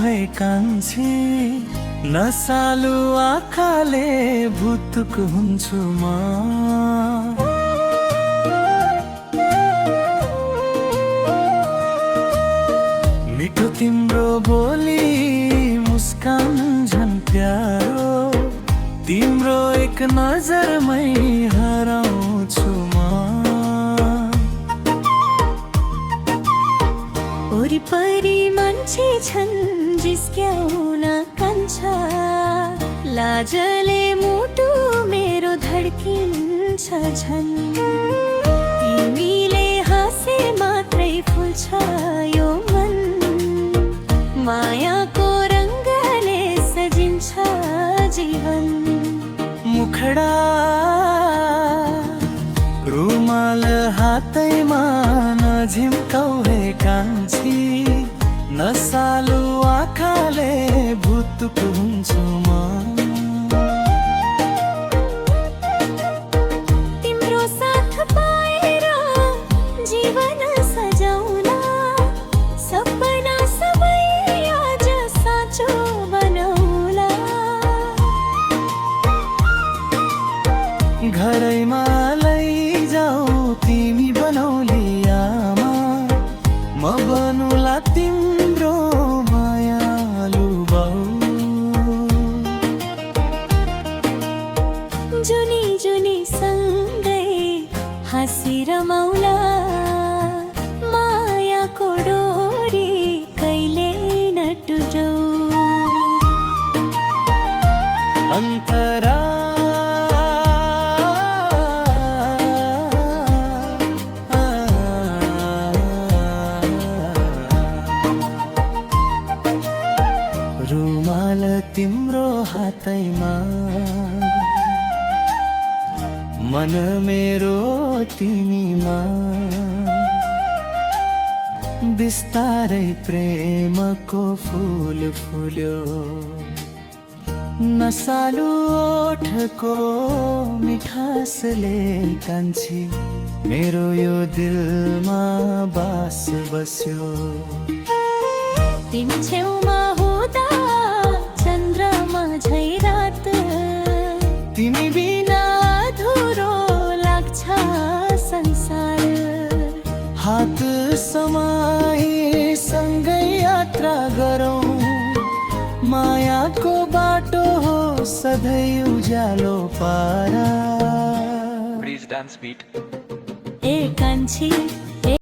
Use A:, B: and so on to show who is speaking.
A: है कान्छी नसालु आँखाले भुतुक हुन्छु म मिठो तिम्रो बोली मुस्कान झन् प्यारो तिम्रो एक नजरमै हराउँछु म
B: वरिपरि मान्छे छन् जिस्क्याउन कान्छ लाजले मुटु मेरो धड्किन्छ झन् तिमीले हाँसे मात्रै फुल्छ यो मन मायाको रङ्गले सजिन्छ जीवन
A: मुखडा रुमाल हातैमा नझिम्काउ है कान्छी नसालु आँखाले भुतुक हुन्छु म
B: तिम्रो साथ पाएर जीवन सजाउला सपना सबै आज साँचो बनाउला
A: घरैमा लैजाऊ तिमी बनौली आमा म बनुला तिम्रो मायालु बाउ
B: जुनी जुनी सँगै हाँसी रमाउला मायाको डोरी कहिले नटुटौ
A: अन्तरा रुमाल तिम्रो हातैमा मन मेरो तिमीमा बिस्तारै प्रेमको फूल फुल्यो नसालु ओठको मिठासले कान्छी मेरो यो दिलमा बास बस्यो
B: तिमी छेउमा हुँदा चन्द्रमा झै रात
A: तिमी बिना
B: अधुरो लाग्छ संसार
A: हात समाई सँगै यात्रा गरौँ मायाको बाटो हो सधैँ उज्यालो पारा
B: ए कान्छी